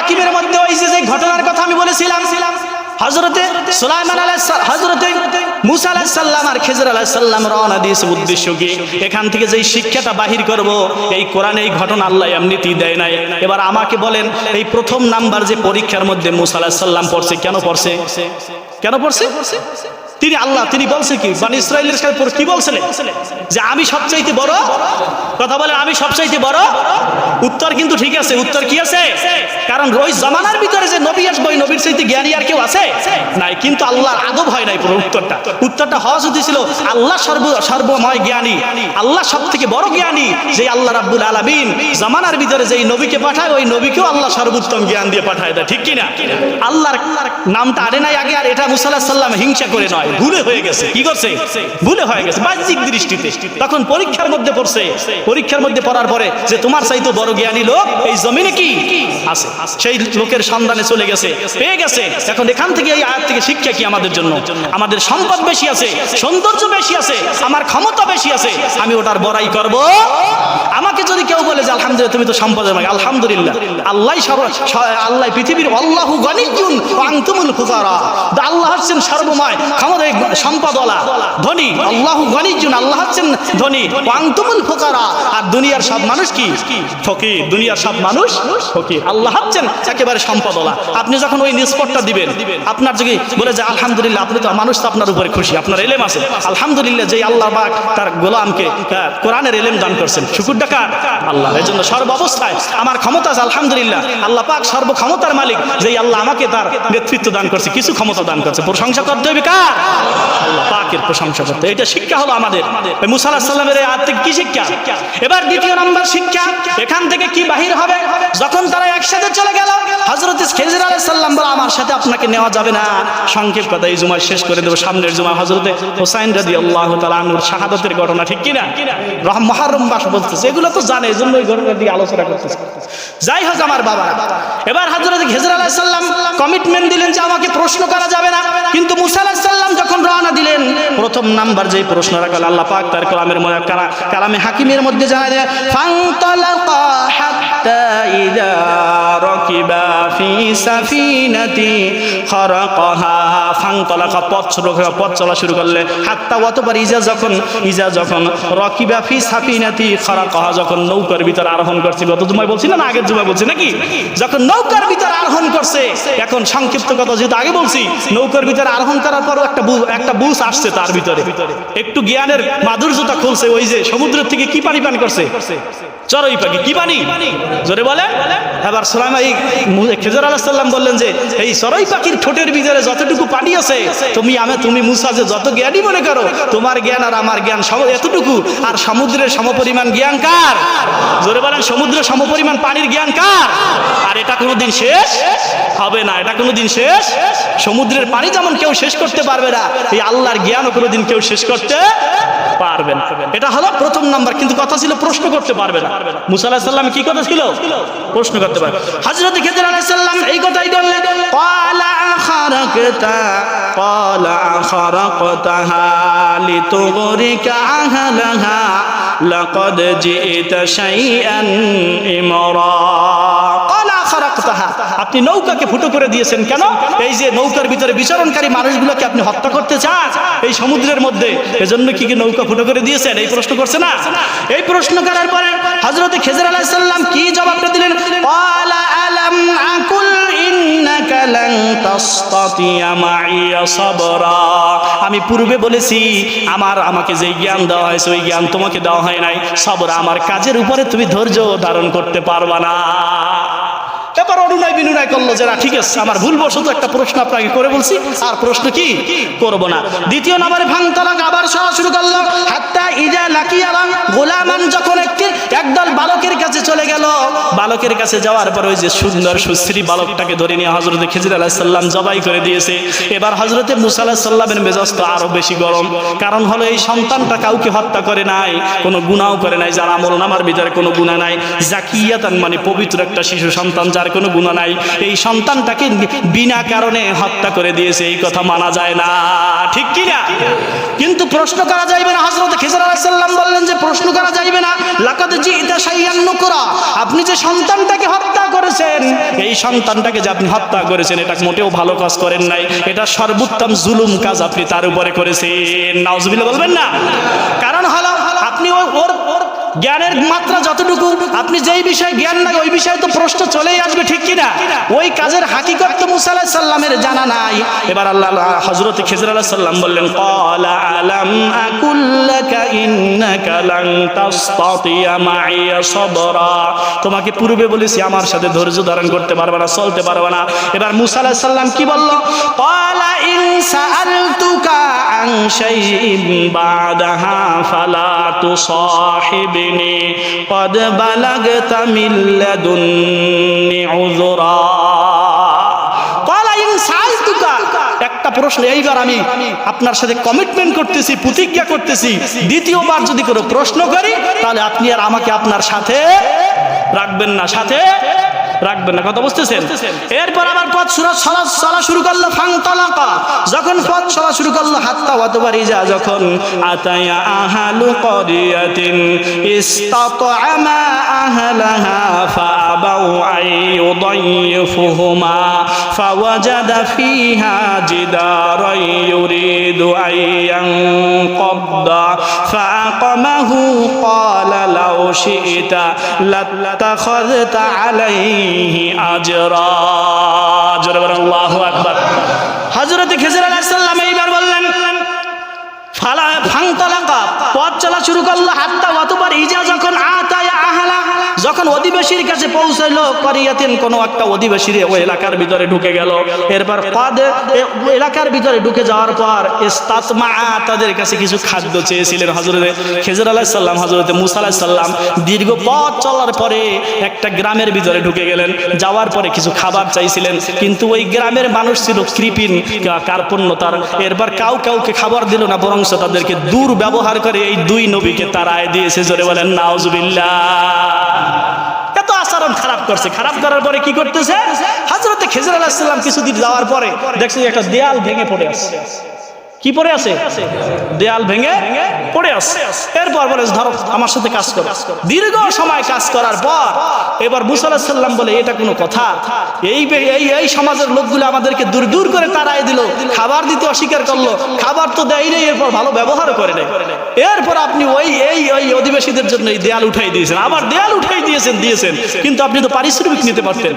হাকিমের মধ্যে ওই যে ঘটনার কথা আমি বলেছিলাম, হযরতে সুলাইমান আলাইহিস হযরতে মুসা আলাইহিস সালাম আর খিজর আলাইহিস সালাম রওনা দিয়েছে উদ্দেশ্য কি, এখান থেকে যেই শিক্ষাটা বাহির করব, এই কোরআনে এই ঘটনা আল্লাহ এমনিতেই দেয় নাই। এবার আমাকে বলেন, এই প্রথম নাম্বার যে পরীক্ষার মধ্যে মুসা আলাইহিস সালাম পড়ছে, কেন পড়ছে? কেন পড়ছে? তিনি বলছে কি, বনি ইসরাইলের সাথে কি বলছিলেন যে আমি সবচাইতে বড়? কথা বলেন, আমি সবচাইতে বড়? উত্তর কিন্তু ঠিক আছে, উত্তর কি আছে? কারণ ওই জামানার ভিতরে যে নবী আসবে, ওই নবীর চাইতে জ্ঞানী আর কেউ আছে নাই, কিন্তু আল্লাহর আদব হয় নাই পুরো উত্তরটা হওয়া উচিত ছিল আল্লাহ সর্বময় জ্ঞানী, আল্লাহ সব থেকে বড় জ্ঞানী, যে আল্লাহ রাব্বুল আলামিন জামানার ভিতরে যেই নবীকে পাঠায়, ওই নবীকেও আল্লাহ সর্বোত্তম জ্ঞান দিয়ে পাঠায় দেয়, ঠিক কিনা? আল্লাহর নামটা আরে নাই আগে, আর এটা মুসা আলাইহিস সালাম হিংসা করে নয়, ভুলে হয়ে গেছে। কি করছে? ভুলে হয়ে গেছে বাহ্যিক দৃষ্টিতে। তখন পরীক্ষার মধ্যে পড়ছে, পরীক্ষার মধ্যে পড়ার পরে যে তোমার চাইতে বড় জ্ঞানী লোক এই জমিনে কি আছে, সেই লোকের সন্ধানে চলে গেছে, পেয়ে গেছে। এখন এখান থেকে এই আয়াত থেকে শিক্ষা কি আমাদের জন্য? আমাদের সম্পদ বেশি আছে, সৌন্দর্য বেশি আছে, আমার ক্ষমতা বেশি আছে, আমি ওটার বড়াই করব? আমাকে যদি কেউ বলে যে আলহামদুলিল্লাহ তুমি তো সম্পদের মালিক, আলহামদুলিল্লাহ, আল্লাহ পৃথিবীর আল্লাহু গনিয়্যুন ওয়া আনতুমুল ফুকারা, আল্লাহ হচ্ছেন সর্বময় ক্ষমতায় সম্পদওয়ালা ধনী, আল্লাহু গনিয়্যুন, আল্লাহ হচ্ছেন ধনী, ওয়া আনতুমুল ফুকারা, আর দুনিয়ার সব মানুষ কি ফকির, দুনিয়ার সব মানুষ ফকির, আল্লাহ হচ্ছেন একেবারে সম্পদওয়ালা। আপনি যখন ওই নিষ্পত্তিটা দিবেন, আপনার যদি বলে যে আলহামদুলিল্লাহ, আপনি তো মানুষ তো আপনার উপরে খুশি, আপনার ইলম আছে, আলহামদুলিল্লাহ যে আল্লাহ পাক তার গোলামকে কোরআনের ইলম দান করছেন, শুকরটা কার? আল্লাহ। এই জন্য সর্ব অবস্থায় আমার ক্ষমতা আছে, আলহামদুলিল্লাহ, আল্লাহ পাক সর্ব ক্ষমতার মালিক, যে আল্লাহ আমাকে তার নেতৃত্ব দান করছে, কিছু ক্ষমতা দান করছে, প্রশংসা করতে হবে কার? আল্লাহ পাকের প্রশংসা করতে। এটা শিক্ষা হলো আমাদের মুসা আলাইহিস সালামের এই আয়াত থেকে কি শিক্ষা? এবার দ্বিতীয় নম্বর শিক্ষা এখান থেকে কি বাহির হবে? যখন তারা একসাথে চলে গেল, হযরত খিজর আলাইহিস সালাম বলে আমার সাথে আপনাকে নেওয়া যাবে না। সংক্ষেপ কথা এই জুমায় শেষ করে দেব, সামনের জুমা হযরত হুসাইন রাদিয়াল্লাহু তাআলা আনহুর শাহাদাতের ঘটনা, ঠিক কি না? মুহররম মাস বলতেছে, এগুলো তো জানে, এজন্য এই ঘটনা দিয়ে আলোচনা করতেছে। যাই হোক আমার বাবা, এবার হযরত খিজর আলাইহিস সালাম কমিটমেন্ট দিলেন যে আমাকে প্রশ্ন করা যাবে না, কিন্তু মুসা আলাইহিস সালাম যখন রওনা দিলেন, প্রথম নাম্বার যে প্রশ্ন রাখল আল্লাহ পাক তার কালামে হাকিমের মধ্যে জানায় দেয়, ফান্তালাকা হাত্তা ইযা রাকিবা ফি সাফিনাতি খারাকাহা, ফান্তালাকা পথ চলা শুরু করলে, হাত্তা অতবার ইজা যখন রাকিবা ফি সাফিনাতি খারাকাহা, যখন নৌকার ভিতর আরোহণ করছে, গত জুমায় বলছি না, আগের জুমায় বলছি নাকি, যখন নৌকার ভিতর আরোহণ করছে, এখন সংক্ষিপ্ত কথা যেহেতু আগে বলছি, নৌকার ভিতরে আরোহণ করার পর একটা বুঝ আসছে তার ভিতরে, একটু জ্ঞানের মাধুর্যতা খুলছে। ওই যে সমুদ্রের থেকে কি পানি পান করছে? চড়ুই পাখি। কি পানি? জোরে বলে। এবার সুলাইমান খিজর আলাইহিস সালাম বললেন যে এই চড়ুই পাখির ঠোঁটের ভিতরে যতটুকু পানি আছে, তুমি মুসা যে যত জ্ঞানী মনে করো, তোমার জ্ঞান আর আমার জ্ঞান এতটুকু, আর সমুদ্রের সমপরিমাণ জ্ঞান কার? জোরে বলেন, সমুদ্রের সমপরিমাণ পানির জ্ঞান কার? আর এটা কোনোদিন শেষ হবে না, এটা কোনোদিন শেষ, সমুদ্রের পানি যেমন কেউ শেষ করতে পারবে না, এই আল্লাহর জ্ঞানও কোনোদিন কেউ শেষ করতে পারবে না। এটা হলো প্রথম নাম্বার। কিন্তু কথা ছিল প্রশ্ন করতে পারবে না। মুসা আলাইহিস সালাম কি কথা ছিল? প্রশ্ন করতে পারবে। হযরত খিজর আলাইহিস সালাম এই কথাই বললেন, ক্বালা খারাকতাহা লিতুগরিকা আহলাহা লাকাদ জিইতা শাইআন ইমরা। আপনি নৌকাকে ফুটো করে দিয়েছেন কেন? এই যে নৌকার ভিতরে বিচরণকারী মানুষগুলোকে আপনি হত্যা করতে চান এই সমুদ্রের মধ্যে, এজন্য কি নৌকা ফুটো করে দিয়েছেন? এই প্রশ্ন করছে না? এই প্রশ্ন করার পরে হযরত খিজর আলাইহিস সালাম কি জবাবটা দিলেন? ক্বালা আলাম আকুল ইন্নাকা লান তাসতাতিয়া মাইয়া সাবরা। আমি পূর্বে বলেছি আমাকে যে জ্ঞান দেওয়া হয়েছে ওই জ্ঞান তোমাকে দেওয়া হয় নাই। সাবরা, আমার কাজের উপরে তুমি ধৈর্য ধারণ করতে পারবা না। এবার অনুনয় বিনয় করলো যে না ঠিক আছে, আমার ভুলবশত একটা প্রশ্ন আপনাকে করে বলছি, আর প্রশ্ন কি করব না। দ্বিতীয় নম্বরে ফাংতালাক আবার সরা শুরু করলো, হাত্তা ইজা লাকিয়ালা গোলামান, যখন একদল বালকের কাছে চলে গেল। বালকের কাছে যাওয়ার পর ওই যে সুন্দর সুশ্রী বালকটাকে ধরে নিয়ে হযরত খিজর আলাইহিস সালাম জবাই করে দিয়েছে। এবার হযরত মুসা আলাইহিস সালামের মেজাজ তো আরো বেশি গরম, কারণ হলো এই সন্তানটা কাউকে হত্যা করে নাই, কোনো গুনাহ করে নাই, যার আমলনামার ভিতরে কোনো গুনাহ নাই, জাকিয়াতান মানে পবিত্র একটা শিশু সন্তান, যার কোনো গুনাহ নাই, এই সন্তানটাকে বিনা কারণে হত্যা করে দিয়েছে, এই কথা মানা যায় না, ঠিক কি না? কিন্তু প্রশ্ন করা যাইবে না। হযরত খিজর আলাইহিস সালাম বললেন যে প্রশ্ন করা যাইবে না। লাকাদ জিইতা শাইআন নুকরা, আপনি যে সন্তানটাকে হত্যা করেছেন করেছেন, এই সন্তানটাকে যে আপনি হত্যা করেছেন, এটা মোটেও ভালো কাজ করেন নাই, এটা সর্বোত্তম জুলুম কাজ আপনি তার উপরে করেছেন। নাউজুবিল্লাহ বলবেন না? কারণ হলো আপনি ওর জ্ঞানের মাত্রা যতটুকু, আপনি যেই বিষয়ে জ্ঞান নাই ওই বিষয়ে তো প্রশ্ন চলেই আসবে, ঠিক কিনা? ওই কাজের হাকিকত তো মুসা আলাইহিস সালামের জানা নাই। এবার আল্লাহ হযরত খিজর আলাইহিস সালাম বললেন, ক্বালা আলাম আকুল লাকা ইন্নাকা লান তাসতাতিয়া মাইয়া সাবরা, তোমাকে পূর্বে বলেছি আমার সাথে ধৈর্য ধারণ করতে পারবে না, চলতে পারবে না। এবার মুসা আলাইহিস সালাম কি বলল? ক্বালা ইন সাআলতুকা আন শাইইন বাদাহা ফালা তুসাহিবনি قد بلغت من لدني عذرا قال إن سألتك, একটা প্রশ্ন এইবার আমি আপনার সাথে কমিটমেন্ট করতেছি, প্রতিজ্ঞা করতেছি, দ্বিতীয়বার যদি কোনো প্রশ্ন করি তাহলে আপনি আর আমাকে আপনার সাথে রাখবেন না, সাথে রাখবেন না। কথা বুঝতেছেন? এরপর আবার পথ চলা শুরু করলো। ফাংতালাকা, যখন পথ চলা শুরু করলো, হাত্তা ওয়াতবারি যা, যখন আতায়া আহালু ক্বরিয়াতিন ইসতাতআমা আহলাহা ফাআবাউ আইয়ুদাইফুহুমা ফাওয়াজাদা ফিহা জিদারান ইউরিদু আইয়ানকাদ্দা ফাআকামাহু ক্বালা লাউ শি'তা লাত্তাখাযতা আলাইহি আজরা। জোরে বলেন আল্লাহু আকবার। হযরত খিজর আলাইহিস সালাম এইবার বললেন, ফাংতালাকা, পথ চলা শুরু করলো। হাত্তা ওয়াতবার ইজা, যখন আতায়া আহলা, যখন অধিবাসীর কাছে পৌঁছাইলো, করিয়াতিন, কোনো একটা অধিবাসীর ওই এলাকার ভিতরে ঢুকে গেল। এরপর এলাকার ভিতরে ঢুকে যাওয়ার পর ইস্তাতমা, তাদের কাছে কিছু খাদ্য চেয়েছিলেন হযরত খিজর আলাইহিস সালাম। হযরত মুসা আলাইহিস সালাম দীর্ঘ পথ চলার পরে একটা গ্রামের ভিতরে ঢুকে গেলেন। যাওয়ার পরে কিছু খাবার চাইছিলেন, কিন্তু ওই গ্রামের মানুষ ছিল কৃপণ, কার্পণ্যতার। এরপর কাউকে খাবার দিল না, বরং তাদেরকে দুর্ব্যবহার করে এই দুই নবীকে তাড়ায় দিয়েছে। জোরে বলেন নাউজুবিল্লাহ। এত আচরণ খারাপ করছে। খারাপ করার পরে কি করতেছে? হযরত খিজর আলাইহিস সালাম কিছুদিন যাওয়ার পরে দেখছে একটা দেয়াল ভেঙে পড়ে আছে। কি পড়ে আছে? দেয়াল ভেঙে পড়ে আছে। এরপর বলে, ধরো আমার সাথে কাজ করো। দীর্ঘ সময় কাজ করার পর এবার মুসা আলাইহিস সালাম বলে, এটা কোনো কথা? এই সমাজের লোকগুলো আমাদেরকে দূর করে তাড়াই দিল, খাবার দিতে অস্বীকার করলো, খাবার তো দেয় নেই, এরপর ভালো ব্যবহার করে নেই। এরপর আপনি ওই অধিবাসীদের জন্য এই দেয়াল উঠাই দিয়েছেন। আবার দেয়াল উঠাই দিয়েছেন, কিন্তু আপনি তো পারিশ্রমিক নিতে পারতেন।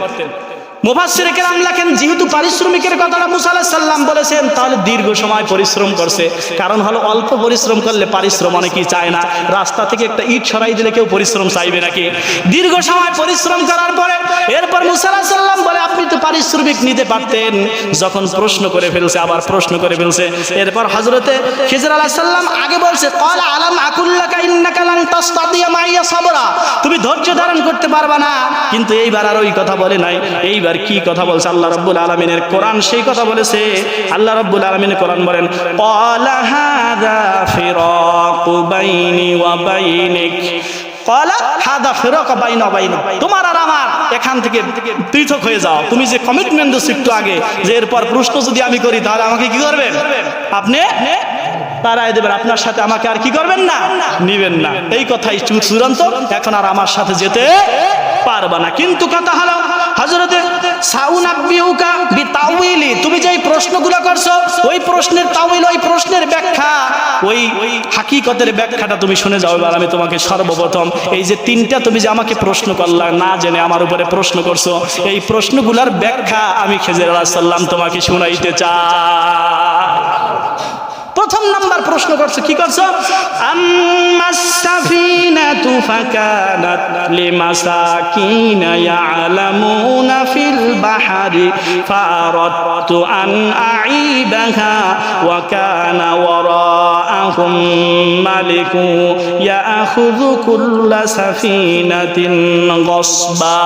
মুফাসসিরে কেরাম লেখেন, যেহেতু পারিশ্রমিকের কথাটা মুসা আলাইহিস সালাম বলেছেন, তাহলে দীর্ঘ সময় পরিশ্রম করছে। কারণ হলো অল্প পরিশ্রম করলে পারিশ্রম অনেকেই চায় না। রাস্তা থেকে একটা ইট সরাই দিলে কেউ পরিশ্রম চাইবে নাকি? দীর্ঘ সময় পরিশ্রম করার পরে এরপর মুসা আলাইহিস সালাম বলে, আপনি তো পারিশ্রমিক নিতে পারতেন। যখন প্রশ্ন করে ফেলছে, আবার প্রশ্ন করে ফেলছে। এরপর হযরতে খিজর আলাইহিস সালাম আগে বলছে, ক্বালা আলাম আকুল লাকা ইন্নাকা লান তাসতাতিয়া মাইয়া সাবরা, তুমি ধৈর্য ধারণ করতে পারবা না। কিন্তু এইবার আর ওই কথা বলে নাই। এইবার কি কথা বলছে? আল্লাহ রাব্বুল আলামিনের কোরআন সেই কথা বলেছে। আল্লাহ রাব্বুল আলামিন কোরআন বলেন, ক্বালা হাযা ফিরাকু বাইনি ওয়া বাইনিক, ক্বালা হাযা ফিরাকু বাইনি ওয়া বাইনিক, তোমার আর আমার এখান থেকে পৃথক হয়ে যাও। তুমি যে কমিটমেন্ট দিছো একটু আগে, যে এরপর প্রশ্ন যদি আমি করি তাহলে আমাকে কি করবেন? আপনি তারাই দেবেন, আপনার সাথে আমাকে আর কি করবেন না, নিবেন না। এই কথাই চূড়ান্ত, এখন আর আমার সাথে যেতে পারবা না। কিন্তু কথা হলো হযরতে সাউনাব্বিউকা বিতাউইলি, তুমি যে প্রশ্নগুলো করছো ওই প্রশ্নের তাউইল, ওই প্রশ্নের ব্যাখ্যা, ওই হাকিকতের ব্যাখ্যাটা তুমি শুনে যাও। এবার আমি তোমাকে সর্বপ্রথম এই যে তিনটা তুমি যে আমাকে প্রশ্ন করলা, না জেনে আমার উপরে প্রশ্ন করছো, এই প্রশ্নগুলোর ব্যাখ্যা আমি খিজর আলাইহিস সালাম তোমাকে শুনাইতে চাই। প্রথম নাম্বার প্রশ্ন করছো, কি করছো? আম্মাস সাফিনাতু ফাকানাত লিমাসাকিনা ইয়ালামুনা ফিল বাহরি ফারাদতু আন আইবাহা ওয়া কানা ওয়ারাআহুম মালিকু ইয়াখুযু কুল্লা সাফিনাতিন গসবা।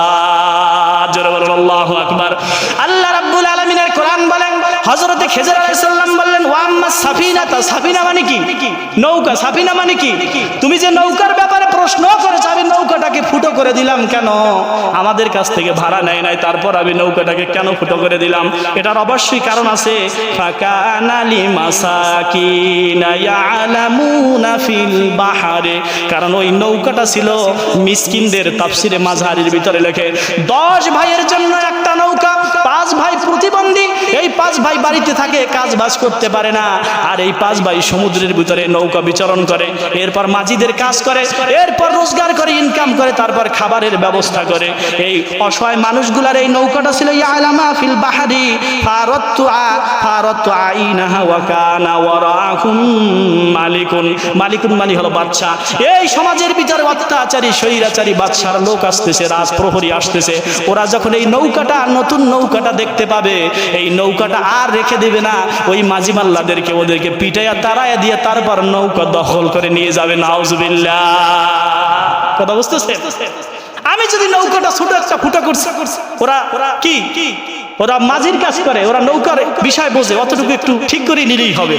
জোরে বলুন আল্লাহু আকবার। আল্লাহ রাব্বুল আলামিনের কোরআন বলেন, হযরতে খিজর আলাইহিস সালাম বললেন, ওয়া আম্মাস সাফিনা, সাফিনা মানে কি? নৌকা। সাফিনা মানে কি? তুমি যে নৌকার ব্যাপারে প্রশ্ন করেছে আমি নৌকাটাকে ফুটো করে দিলাম কেন, আমাদের কাছ থেকে ভাড়া নেয় নাই, তারপর আমি নৌকাটাকে কেন ফুটো করে দিলাম? এটার অবশ্যই কারণ আছে। ফাকানা লিমাসাকিনা ইয়ালামুনা ফিল বাহরে, কারণ ওই নৌকাটা ছিল মিসকিনদের। তাফসিরে মাযহারির ভিতরে লেখে 10 ভাইয়ের জন্য একটা নৌকা, 5 ভাই প্রতিবন্ধী, এই 5 ভাই বাড়িতে থাকে, কাজ বাজ করতে পারে না, আর এই 5 ভাই সমুদ্রের ভিতরে নৌকা বিচরণ করে, এরপর মাঝিদের কাজ করে, এরপর রোজগার করে, ইনকাম করে, তারপর খাবারের ব্যবস্থা করে। এই অসহায় মানুষগুলার এই নৌকাটা ছিল ইয়ালামা ফিল বাহরি ফারাতু আইনাহা ওয়া কানা ওয়ারাহুম মালিকুন। মালিকুন মানে হলো বাদশা। এই সমাজের ভিতরে অত্যাচারী স্বৈরাচারী বাদশার লোক আসতেছে, রাজপ্রহরী আসতেছে, ওরা যখন এই নৌকাটা, নতুন নৌকাটা দেখতে পাবে, এই নৌকাটা আর রেখে দেবে না, ওই মাঝি মাল্লাদেরকে ওদেরকে পিটাইয়া তাড়াইয়া দিয়ে তারপর নৌকা দখল করে নিয়ে যাবে। নাউজুবিল্লাহ। কথা বুঝতেছেন? আমি যদি নৌকাটা ছোট একটা ফুটা করছি, ওরা কি ওরা মাঝির কাজ করে, ওরা নৌকার বিষয় বোঝে, অতটুকু একটু ঠিক করে নিলেই হবে।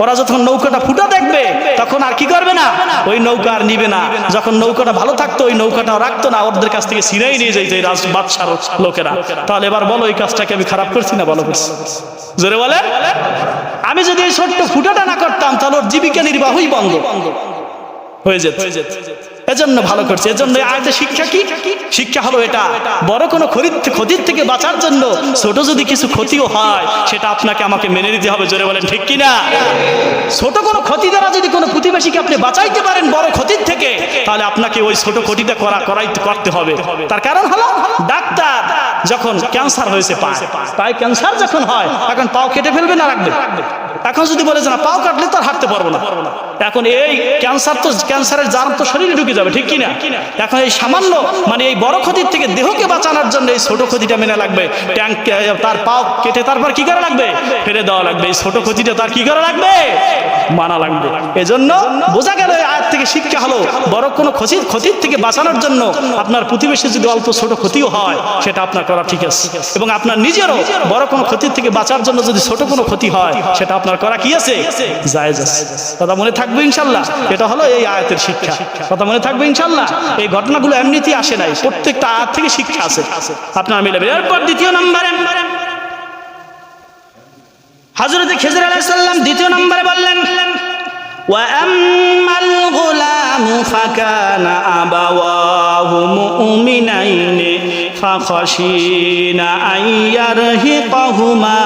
ওরা যখন নৌকাটা ফুটা দেখবে তখন আর কি করবে না, ওই নৌকা আর নিবে না। যখন নৌকাটা ভালো থাকতো ওই নৌকাটা রাখতো না, ওদের কাছ থেকে ছিনাই নিয়ে যেত এই বাদশার লোকেরা। তাহলে এবার বলো এই কাজটাকে আমি খারাপ করছি না ভালো করছি? জোরে বলে। আমি যদি এই ছোট্ট ফুটাটা না করতাম তাহলে ওর জীবিকা নির্বাহই বন্ধ হয়ে যেত। এজন্য ভালো করছে। এজন্য আয়াতে শিক্ষা কি? শিক্ষা হলো এটা, বড় কোনো ক্ষতির থেকে বাঁচার জন্য ছোট যদি কিছু ক্ষতিও হয় সেটা আপনাকে আমাকে মেনে নিতে হবে। জোরে বলেন ঠিক কিনা? ছোট কোনো ক্ষতি দ্বারা যদি কোনো প্রতিবেশীকে আপনি বাঁচাইতে পারেন বড় ক্ষতির থেকে, তাহলে আপনাকে ওই ছোট ক্ষতিটা করতে হবে। তার কারণ হলো ডাক্তার যখন ক্যান্সার হয়েছে, পায়ে ক্যান্সার যখন হয়, এখন পাও কেটে ফেলবে না রাখবে? এখন যদি বলে যে না পাও কাটলে তো আর হাঁটতে পারবো না, এখন এই ক্যান্সারের জার্ম তো শরীরে ঢুকে যাবে, ঠিক কিনা? এখন এই সামান্য মানে এই বড় ক্ষতির থেকে দেহকে বাঁচানোর জন্য এই ছোট ক্ষতিটা মেনে লাগবে। তার পাও কেটে তারপর কি করা লাগবে? ফেলে দেওয়া লাগবে। এই ছোট ক্ষতিটা তার কি করা লাগবে? মানা লাগবে। এজন্য বোঝা গেল এই আয়াত থেকে শিক্ষা হলো বড় কোনো ক্ষতির থেকে বাঁচানোর জন্য আপনার প্রতিবেশী যদি অল্প ছোট ক্ষতিও হয় সেটা আপনার করা ঠিক আছে, এবং আপনার নিজেরও বড় কোনো ক্ষতির থেকে বাঁচার জন্য যদি ছোট কোনো ক্ষতি হয় সেটা আপনার করা কি আছে? জায়েজ আছে। কথা মনে থাকবে ইনশাআল্লাহ। এটা হলো এই আয়াতের শিক্ষা। কথা মনে থাকবে ইনশাআল্লাহ। এই ঘটনাগুলো এমনিতেই আসে নাই, প্রত্যেকটা আয়াত থেকে শিক্ষা আছে, আপনার মিলাবে। এরপর দ্বিতীয় নম্বরে হযরত খিজর আলাইহিস সালাম দ্বিতীয় নম্বরে বললেন ওয়া আম্মাল গুলামু ফাকানা আবাওয়াহু মুমিনাইনি ফাখাশিনা আইয়ারহিকাহুমা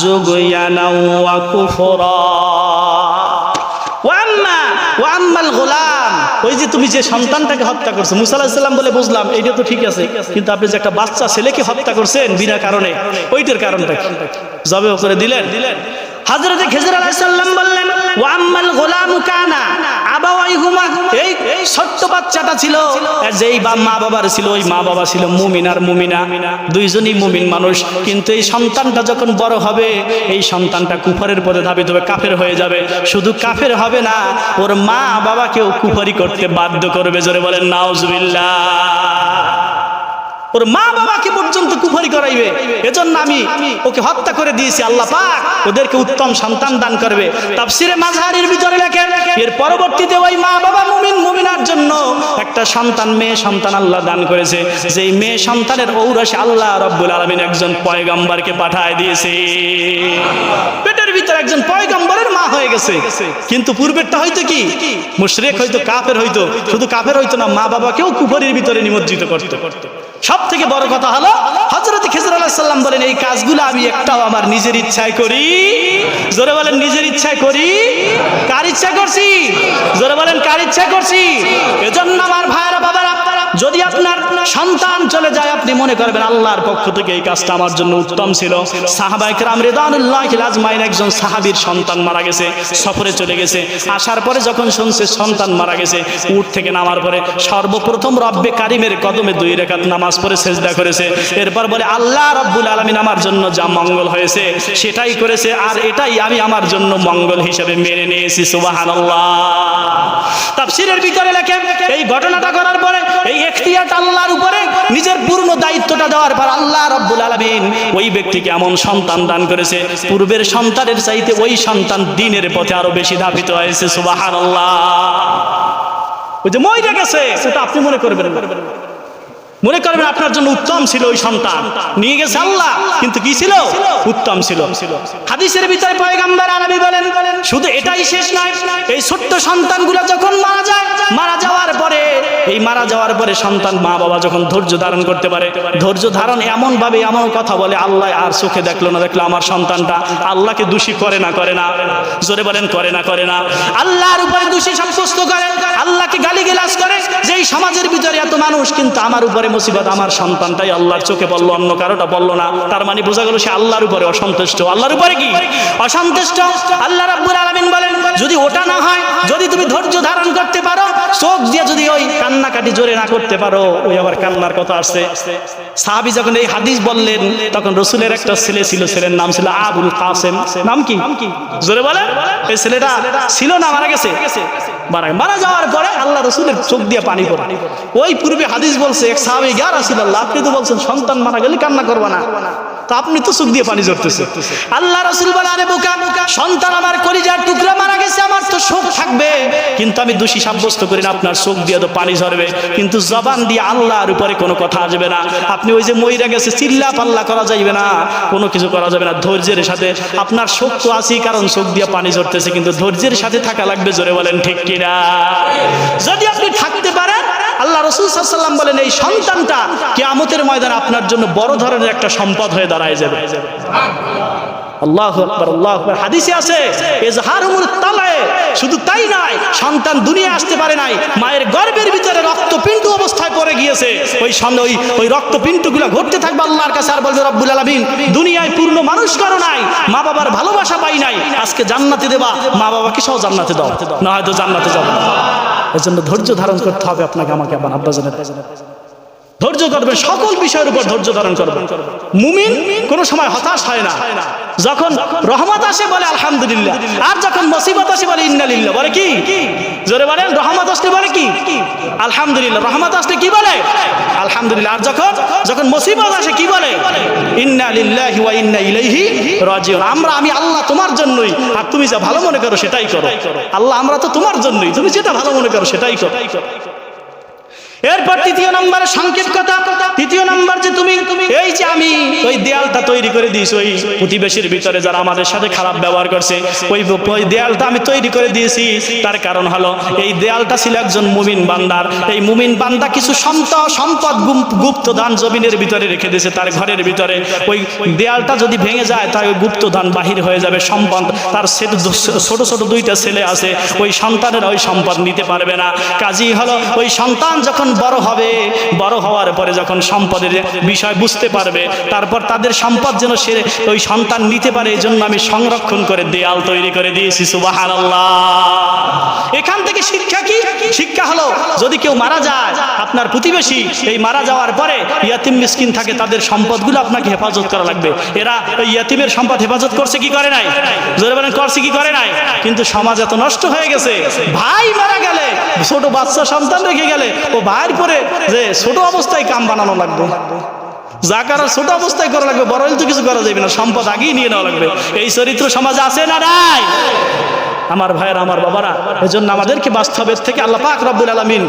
যুগয়ানা ওয়া কুফরা। ওয়া আম্মাল গুলাম, ওই যে তুমি যে সন্তানটাকে হত্যা করছো, মুসা আলাইহিস সালাম বলে বুঝলাম এইটা তো ঠিক আছে, কিন্তু আপনি যে একটা বাচ্চা ছেলেকে হত্যা করছেন বিনা কারণে, ওইটার কারণটা জবে করে দিলেন। হযরত খিজর আলাইহিস সালাম বললেন ওয়া আম্মাল গুলামু কানা আবাওয়াইহুমা, এই ছোট্ট বাচ্চাটা ছিল যেই মা বাবার ছিল, ওই মা বাবা ছিল মুমিন আর মুমিনা, দুইজনই মুমিন মানুষ। কিন্তু এই সন্তানটা যখন বড় হবে এই সন্তানটা কুফরের পথে ধাবিত হবে, কাফের হয়ে যাবে। শুধু কাফের হবে না, ওর মা বাবাকেও কুফরি করতে বাধ্য করবে। জোরে বলেন নাউজুবিল্লাহ। ওর মা বাবাকে পর্যন্ত কুফরি করাইবে। এজন্য আমি ওকে হত্যা করে দিয়েছি, আল্লাহ পাক ওদেরকে উত্তম সন্তান দান করবে। তাফসিরে মাযহারির ভিতরে লেখেন এর পরবর্তীতে ওই মা বাবা মুমিন মুমিনার জন্য একটা সন্তান, মেয়ে সন্তান আল্লাহ দান করেছে। যেই মেয়ে সন্তানের ঔরসে আল্লাহ রাব্বুল আলামিন একজন পয়গম্বরকে পাঠায় দিয়েছে। পেটের ভিতরে একজন পয়গম্বরের মা হয়ে গেছে। কিন্তু পূর্বেরটা হয়তো কি মুশরিক, হয়তো কাফের, হয়তো শুধু কাফের হয়তো না, মা বাবাকেও কুফরির ভিতরে নিমজ্জিত করতে। সব থেকে বড় কথা হলো হযরত খিজর আলাইহিস সালাম বলেন এই কাজগুলো আমি একটাও আমার নিজের ইচ্ছায় করি। জোরে বলেন নিজের ইচ্ছায় করি। কার ইচ্ছা করছি? জোরে বলেন কার ইচ্ছা করছি? এজন্য আমার ভাইরা বাবারা, যদি আপনার সন্তান চলে যায় আপনি মনে করবেন আল্লাহর পক্ষ থেকে এই কাজটা আমার জন্য উত্তম ছিল। সাহাবায়ে কেরাম রিদওয়ানুল্লাহি আজমাইন একজন সাহাবীর সন্তান মারা গেছে, সফরে চলে গেছে। আসার পরে যখন শুনছে সন্তান মারা গেছে, উট থেকে নামার পরে সর্বপ্রথম রব্বে কারিমের কদমে 2 রাকাত নামাজ পড়ে সিজদা করেছে। এরপর বলে আল্লাহ রাব্বুল আলামিন আমার জন্য যা মঙ্গল হয়েছে সেটাই করেছে, আর এটাই আমি আমার জন্য মঙ্গল হিসেবে মেনে নিয়েছি। সুবহানাল্লাহ। তাফসীরের ভিতরে লেখেন এই ঘটনাটা করার পরে এই ইখতিয়ারটা আল্লাহর উপরে নিজের পূর্ণ দায়িত্বটা দেওয়ার পর আল্লাহ রাব্বুল আলামিন ওই ব্যক্তিকে এমন সন্তান দান করেছে, পূর্বের সন্তানের চাইতে ওই সন্তান দ্বীনের পথে আরো বেশি ধাবিত হয়েছে। সুবহানাল্লাহ। ওই যে মইরা গেছে ওটা আপনি মনে করবেন মনে করবেন আপনার জন্য উত্তম ছিল ওই সন্তান, নিয়ে গেছে আল্লাহ, কিন্তু কি ছিল? উত্তম ছিল। হাদিসের ভিতরে পয়গম্বর আরবি বলেন শুধু এটাই শেষ নয়, এই ছোট্ট সন্তানগুলো যখন মারা যায়, মারা যাওয়ার পরে সন্তান মা বাবা যখন ধৈর্য ধারণ করতে পারে, ধৈর্য ধারণ এমন ভাবে এমন কথা বলে, আল্লাহ আর চোখে দেখলো আমার সন্তানটা আল্লাহকে দোষী করে না জোরে বলেন করে না আল্লাহর উপরে দোষী সাব্যস্ত করে, আল্লাহকে গালিগালাজ করে, যে এই সমাজের ভিতরে এত মানুষ কিন্তু আমার উপরে মুসিবত, আমার সন্তানটাই আল্লাহর চোখে বললো, অন্য কারোটা বললো না। তার মানে বোঝা গেল সে আল্লাহর উপরে অসন্তুষ্ট। আল্লাহর উপরে কি অসন্তুষ্ট? আল্লাহ রাব্বুল আলামিন বলেন যদি ওটা না হয়, যদি তুমি ধৈর্য ধারণ করতে পারো, চোখ দিয়ে যদি ওই কান্নাকাটি জোরে না করতে পারো, ওই আবার কান্নার কথা আসছে। সাহাবী যখন এই হাদিস বললেন তখন রাসূলের একটা ছেলে ছিল, ছেলের নাম ছিল আবুল কাসেম। নাম কি? জোরে বলেন। এই ছেলেটা ছিল না, মারা গেছে। মারা যাওয়ার পরে আল্লাহ রাসূলের চোখ দিয়ে পানি পড়ে। ওই পূর্বে হাদিস বলছে এক সাহাবী, ইয়া রাসূলুল্লাহ, আপনি তো বলছেন সন্তান মারা গেলে কান্না করবা না, তো আপনি তো চোখ দিয়ে পানি ঝরতেছে। আল্লাহ রাসূল বলে, আরে বোকা, সন্তান আমার কলিজার টুকরা মারা গেছে, আমার তো শোক থাকবে, কিন্তু আমি দোষী সাব্যস্ত করি না, আপনার চোখ দিয়ে তো পানি ঝরবে, কিন্তু জবান দিয়ে আল্লাহর উপরে কোনো কথা আসবে না। আপনি ওই যে মইরা গেছে চিল্লা পাল্লা করা যাইবে না, কোনো কিছু করা যাবে না। ধৈর্যের সাথে, আপনার শোক তো আছেই, কারণ চোখ দিয়ে পানি ঝরতেছে, কিন্তু ধৈর্যের সাথে থাকা লাগবে। জোরে বলেন ঠিক কিনা? যদি আপনি থাকতে পারেন, আল্লাহ রাসূল সাল্লাল্লাহু আলাইহি ওয়াসাল্লাম বলেন এই সন্তানটা কিয়ামতের ময়দানে আপনার জন্য বড় ধরনের একটা সম্পদ হয়ে দাঁড়ায় যাবে। আল্লাহু আকবার, আল্লাহু আকবার। হাদিসে আছে ইজহারুল তালায়ে, শুধু তাই নয়, সন্তান দুনিয়া আসতে পারে নাই, মায়ের গর্ভের ভিতরে রক্তপিণ্ড অবস্থায় পড়ে গিয়েছে, ওই রক্তপিণ্ডগুলো ঘটতে থাকবে আল্লাহর কাছে, আর বলবে রব্বুল আলামিন দুনিয়ায় পূর্ণ মানুষ করো নাই, মা বাবার ভালোবাসা পাই নাই, আজকে জান্নাতে দেবা, মা বাবাকে সহ জান্নাতে দাও, না হয়তো জান্নাতে যাবে না। এজন্য ধৈর্য ধারণ করতে হবে আপনাকে, আমাকে, আমার আব্বাজানের। ধৈর্য করবেন, সকল বিষয়ের উপর ধৈর্য ধারণ করবেন। মুমিন কোন সময় হতাশ হয় না। যখন রহমত আসে বলে আলহামদুলিল্লাহ, আর যখন মুসিবত আসে বলে ইন্না লিল্লাহ। বলে কি? জোরে বলেন। রহমত আসলে বলে কি? আলহামদুলিল্লাহ। রহমত আসলে কি বলে? আলহামদুলিল্লাহ। আর যখন মুসিবত আসে কি বলে? ইন্না লিল্লাহি ওয়া ইন্না ইলাইহি রাজিউন। আমি আল্লাহ তোমার জন্যই, আর তুমি যা ভালো মনে করো সেটাই করো। আল্লাহ আমরা তো তোমার জন্যই, তুমি যেটা ভালো মনে করো সেটাই করো। এরপর তৃতীয় নম্বরের সংক্ষেপ কথা, তৃতীয় নম্বর যে তুমি এই যে আমি ওই দেয়ালটা তৈরি করে দিয়েছি, ওই প্রতিবেশীর ভিতরে যারা আমাদের সাথে খারাপ ব্যবহার করছে, ওই দেয়ালটা আমি তৈরি করে দিয়েছি। তার কারণ হলো এই দেয়ালটা ছিল একজন মুমিন বান্দার। এই মুমিন বান্দা কিছু সম্পদ গুপ্তধন জমিনের ভিতরে রেখে দিয়েছে তার ঘরের ভিতরে। ওই দেয়ালটা যদি ভেঙে যায় তাই ওই গুপ্তধন বাহির হয়ে যাবে, সম্পদ। তার ছোট ছোট দুইটা ছেলে আছে, ওই সন্তানেরা ওই সম্পদ নিতে পারবে না। কাজী হলো ওই সন্তান যখন বড় হবে, বড় হওয়ার পরে যখন সম্পদের বিষয় বুঝতে পারবে, তারপর তাদের সম্পদ যেন সে ওই সন্তান নিতে পারে, এই জন্য আমি সংরক্ষণ করে দেয়াল তৈরি করে দিয়েছি। সুবহানাল্লাহ। এখান থেকে শিক্ষা কি? শিক্ষা হলো যদি কেউ মারা যায়, আপনার প্রতিবেশী, এই মারা যাওয়ার পরে ইয়াতিম মিসকিন থাকে, তাদের সম্পদগুলো আপনাকে হেফাজত করা লাগবে। এরা ওই ইয়াতিমের সম্পদ হেফাজত করছে কি করে নাই? জোরে বলেন, করছে কি করে নাই? কিন্তু সমাজ এত নষ্ট হয়ে গেছে, ভাই মারা গেলে, ছোট বাচ্চা সন্তান রেখে গেলে, ও ভাইয়ের পরে যে ছোট অবস্থায় কাম বানানো লাগবে, যা করার ছোট অবস্থায় করা লাগবে, বড় হলে তো কিছু করা যাবে না, সম্পদ আগেই নিয়ে নেওয়া লাগবে। এই চরিত্র সমাজে আছে না নাই? আমার ভাইয়েরা, আমার বাবারা, এজন্য আমাদেরকে বাস্তবের থেকে আল্লাহ পাক রব্বুল আলামিন,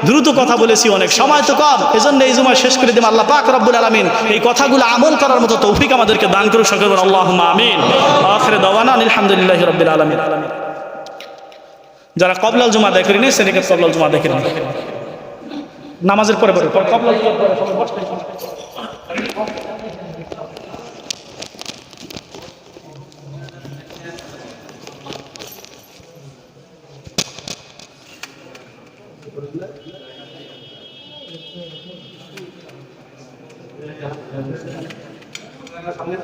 দ্রুত কথা বলেছি, অনেক সময় তো কম, এজন্য এই জুমা শেষ করে দিম। আল্লাহ পাক রব্বুল আলামিন এই কথাগুলো আমল করার মতো তৌফিক আমাদেরকে দান করুন। সকলে বলুন আল্লাহুম্মা আমিন। আখিরে দাওয়ানা আলহামদুলিল্লাহি রাব্বিল আলামিন। যারা কবলাল জুমা আদায় করেনি সেদিকে কবলাল জুমা আদায় করেনি, নামাজের পরে কবলাল সামনে